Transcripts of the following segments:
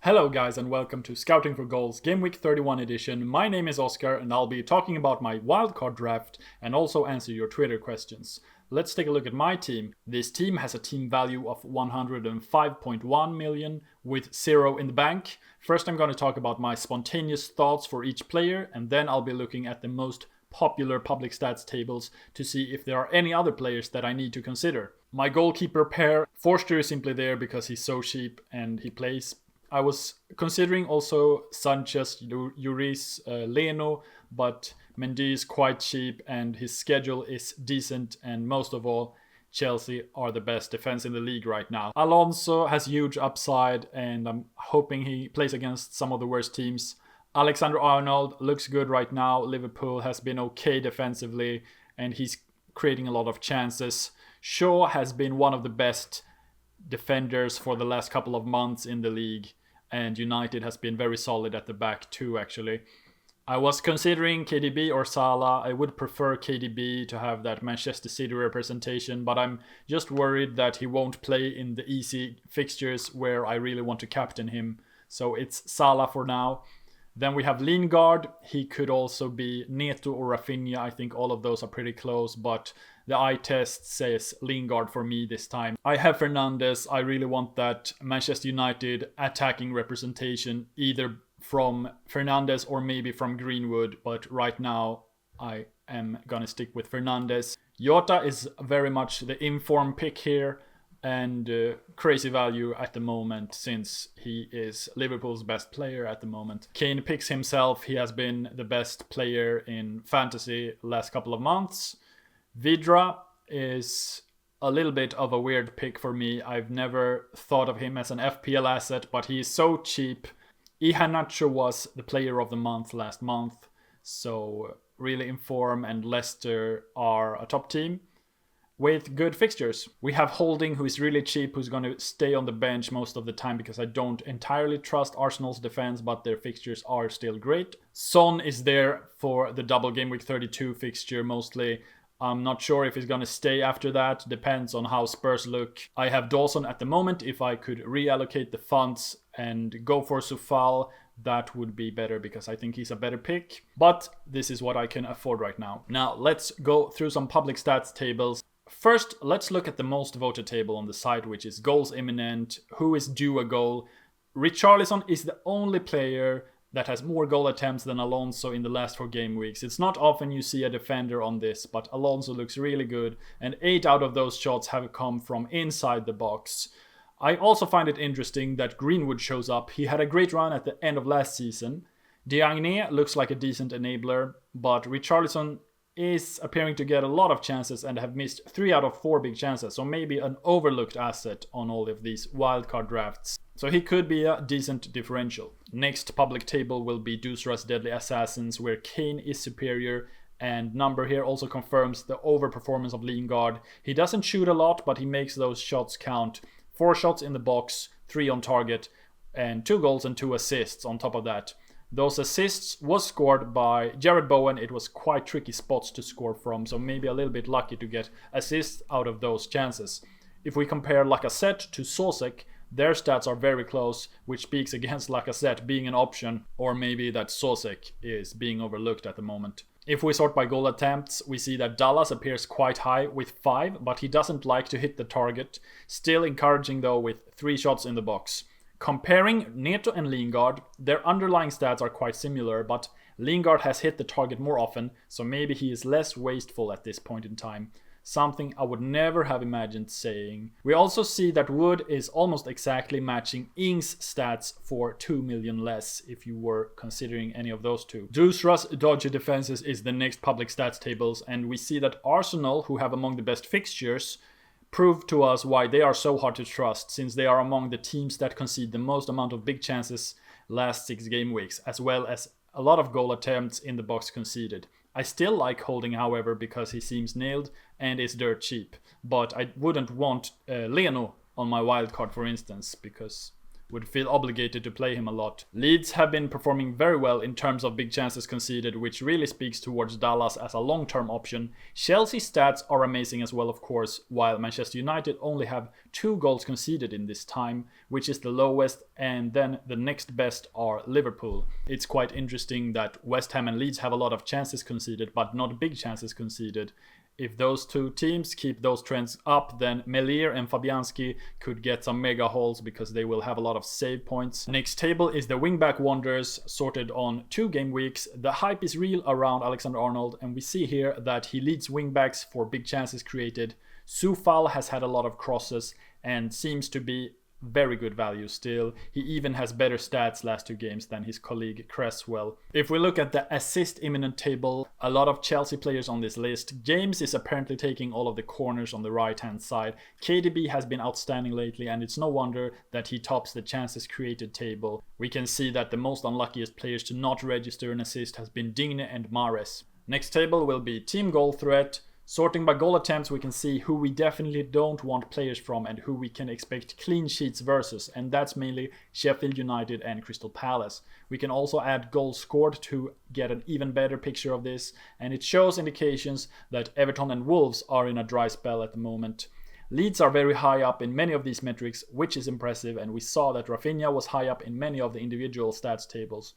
Hello guys and welcome to Scouting for Goals Gameweek 31 edition. My name is Oscar and I'll be talking about my wildcard draft and also answer your Twitter questions. Let's take a look at my team. This team has a team value of 105.1 million with 0 in the bank. First I'm going to talk about my spontaneous thoughts for each player and then I'll be looking at the most popular public stats tables to see if there are any other players that I need to consider. My goalkeeper pair, Forster is simply there because he's so cheap and he plays. I was considering also Sanchez, Lloris, Leno, but Mendy is quite cheap and his schedule is decent, and most of all, Chelsea are the best defense in the league right now. Alonso has huge upside and I'm hoping he plays against some of the worst teams. Alexander-Arnold looks good right now. Liverpool has been okay defensively and he's creating a lot of chances. Shaw has been one of the best defenders for the last couple of months in the league, and United has been very solid at the back too actually. I was considering KDB or Salah. I would prefer KDB to have that Manchester City representation, but I'm just worried that he won't play in the easy fixtures where I really want to captain him. So it's Salah for now. Then we have Lingard. He could also be Neto or Rafinha. I think all of those are pretty close, but the eye test says Lingard for me this time. I have Fernandes. I really want that Manchester United attacking representation, either from Fernandes or maybe from Greenwood, but right now I am gonna stick with Fernandes. Jota is very much the informed pick here and crazy value at the moment since he is Liverpool's best player at the moment. Kane picks himself. He has been the best player in fantasy last couple of months. Vidra is a little bit of a weird pick for me. I've never thought of him as an FPL asset, but he is so cheap. Iheanacho was the player of the month last month, so really in form, and Leicester are a top team with good fixtures. We have Holding, who is really cheap, who's going to stay on the bench most of the time because I don't entirely trust Arsenal's defense, but their fixtures are still great. Son is there for the double Game Week 32 fixture mostly. I'm not sure if he's going to stay after that. Depends on how Spurs look. I have Dawson at the moment. If I could reallocate the funds and go for Soufal, that would be better because I think he's a better pick. But this is what I can afford right now. Now let's go through some public stats tables. First, let's look at the most voted table on the site, which is goals imminent, who is due a goal. Richarlison is the only player that has more goal attempts than Alonso in the last 4 game weeks. It's not often you see a defender on this, but Alonso looks really good, and 8 out of those shots have come from inside the box. I also find it interesting that Greenwood shows up. He had a great run at the end of last season. Diagne looks like a decent enabler, but Richarlison is appearing to get a lot of chances and have missed 3 out of 4 big chances, so maybe an overlooked asset on all of these wildcard drafts. So he could be a decent differential. Next public table will be Doosra's Deadly Assassins, where Kane is superior, and number here also confirms the overperformance of Lingard. He doesn't shoot a lot, but he makes those shots count. 4 shots in the box, 3 on target, and 2 goals and 2 assists on top of that. Those assists was scored by Jared Bowen. It was quite tricky spots to score from, so maybe a little bit lucky to get assists out of those chances. If we compare Lacazette to Sosek, their stats are very close, which speaks against Lacazette being an option, or maybe that Sosek is being overlooked at the moment. If we sort by goal attempts, we see that Dallas appears quite high with 5, but he doesn't like to hit the target. Still encouraging though with 3 shots in the box. Comparing Neto and Lingard, their underlying stats are quite similar, but Lingard has hit the target more often, so maybe he is less wasteful at this point in time. Something I would never have imagined saying. We also see that Wood is almost exactly matching Ings' stats for 2 million less, if you were considering any of those two. Doosra's dodgy defenses is the next public stats tables, and we see that Arsenal, who have among the best fixtures, prove to us why they are so hard to trust, since they are among the teams that concede the most amount of big chances last 6 game weeks, as well as a lot of goal attempts in the box conceded. I still like Holding, however, because he seems nailed and is dirt cheap, but I wouldn't want Leno on my wildcard, for instance, because would feel obligated to play him a lot. Leeds have been performing very well in terms of big chances conceded, which really speaks towards Dallas as a long-term option. Chelsea's stats are amazing as well, of course, while Manchester United only have 2 goals conceded in this time, which is the lowest, and then the next best are Liverpool. It's quite interesting that West Ham and Leeds have a lot of chances conceded, but not big chances conceded. If those 2 teams keep those trends up, then Melier and Fabianski could get some mega hauls because they will have a lot of save points. Next table is the Wingback Wonders, sorted on 2 game weeks. The hype is real around Alexander-Arnold, and we see here that he leads wingbacks for big chances created. Soufal has had a lot of crosses and seems to be very good value still. He even has better stats last 2 games than his colleague Cresswell. If we look at the assist imminent table, a lot of Chelsea players on this list. James is apparently taking all of the corners on the right hand side. KDB has been outstanding lately, and it's no wonder that he tops the chances created table. We can see that the most unluckiest players to not register an assist has been Digne and Mahrez. Next table will be team goal threat. Sorting by goal attempts, we can see who we definitely don't want players from and who we can expect clean sheets versus, and that's mainly Sheffield United and Crystal Palace. We can also add goals scored to get an even better picture of this, and it shows indications that Everton and Wolves are in a dry spell at the moment. Leeds are very high up in many of these metrics, which is impressive, and we saw that Rafinha was high up in many of the individual stats tables.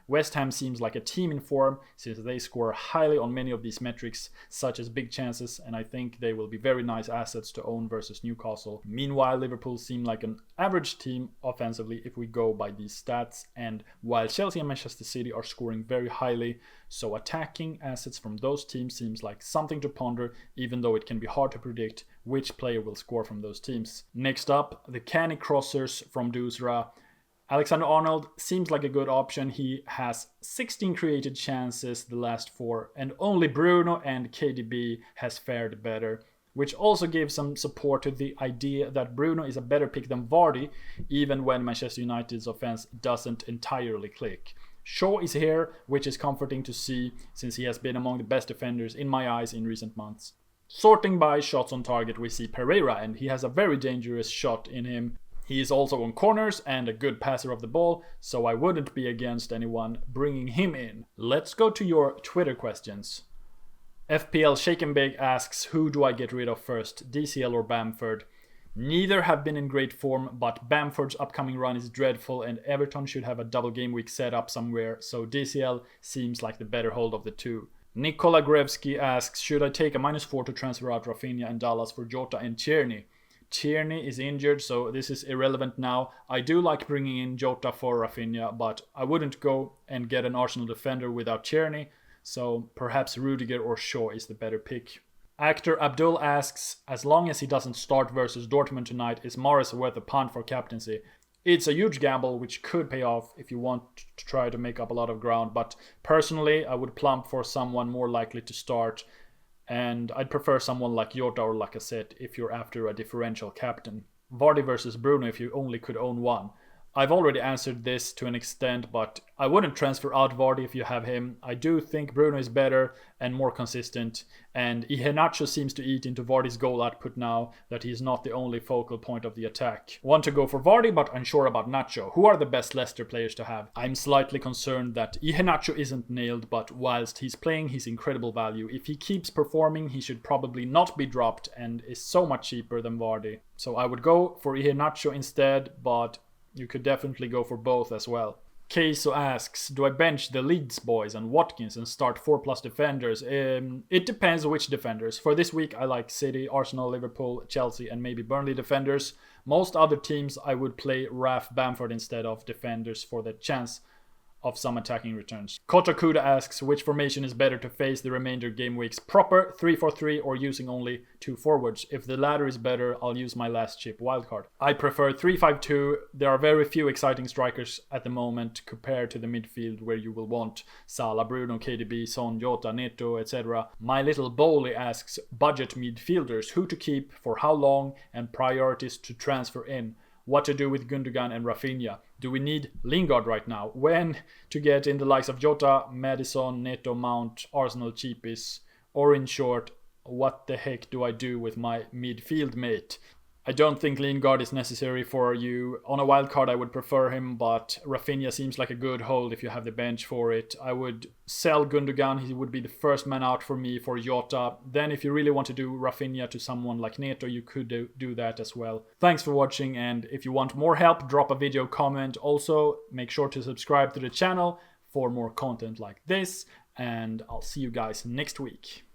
West Ham seems like a team in form since they score highly on many of these metrics, such as big chances, and I think they will be very nice assets to own versus Newcastle. Meanwhile, Liverpool seem like an average team offensively if we go by these stats, and while Chelsea and Manchester City are scoring very highly, so attacking assets from those teams seems like something to ponder, even though it can be hard to predict which player will score from those teams. Next up, the canny crossers from Doosra. Alexander-Arnold seems like a good option. He has 16 created chances the last 4, and only Bruno and KDB has fared better, which also gives some support to the idea that Bruno is a better pick than Vardy, even when Manchester United's offense doesn't entirely click. Shaw is here, which is comforting to see since he has been among the best defenders in my eyes in recent months. Sorting by shots on target, we see Pereira, and he has a very dangerous shot in him. He is also on corners and a good passer of the ball, so I wouldn't be against anyone bringing him in. Let's go to your Twitter questions. FPL Shake and Bake asks, who do I get rid of first, DCL or Bamford? Neither have been in great form, but Bamford's upcoming run is dreadful and Everton should have a double game week set up somewhere, so DCL seems like the better hold of the 2. Nikola Grevsky asks, should I take a -4 to transfer out Rafinha and Dallas for Jota and Tierney? Tierney is injured, so this is irrelevant now. I do like bringing in Jota for Rafinha, but I wouldn't go and get an Arsenal defender without Tierney, so perhaps Rudiger or Shaw is the better pick. Actor Abdul asks, as long as he doesn't start versus Dortmund tonight, is Mahrez worth a punt for captaincy? It's a huge gamble which could pay off if you want to try to make up a lot of ground, but personally I would plump for someone more likely to start, and I'd prefer someone like Jota or Lacazette if you're after a differential captain. Vardy versus Bruno if you only could own one. I've already answered this to an extent, but I wouldn't transfer out Vardy if you have him. I do think Bruno is better and more consistent, and Iheanacho seems to eat into Vardy's goal output now that he's not the only focal point of the attack. Want to go for Vardy but unsure about Nacho. Who are the best Leicester players to have? I'm slightly concerned that Iheanacho isn't nailed, but whilst he's playing, he's incredible value. If he keeps performing, he should probably not be dropped and is so much cheaper than Vardy. So I would go for Iheanacho instead, but you could definitely go for both as well. Queso asks, do I bench the Leeds boys and Watkins and start 4+ defenders? It depends which defenders. For this week I like City, Arsenal, Liverpool, Chelsea and maybe Burnley defenders. Most other teams I would play Raf Bamford instead of defenders for the chance of some attacking returns. Kotakuda asks, which formation is better to face the remainder game weeks? Proper 3-4-3 or using only 2 forwards? If the latter is better, I'll use my last chip wildcard. I prefer 3-5-2. There are very few exciting strikers at the moment compared to the midfield where you will want Salah, Bruno, KDB, Son, Jota, Neto, etc. My little Bowley asks, budget midfielders, who to keep, for how long, and priorities to transfer in. What to do with Gundogan and Rafinha? Do we need Lingard right now? When to get in the likes of Jota, Madison, Neto, Mount, Arsenal cheapies? Or in short, what the heck do I do with my midfield mate? I don't think Lingard is necessary for you. On a wildcard, I would prefer him, but Rafinha seems like a good hold if you have the bench for it. I would sell Gundogan. He would be the first man out for me for Jota. Then if you really want to do Rafinha to someone like Neto, you could do that as well. Thanks for watching, and if you want more help, drop a video comment. Also, make sure to subscribe to the channel for more content like this, and I'll see you guys next week.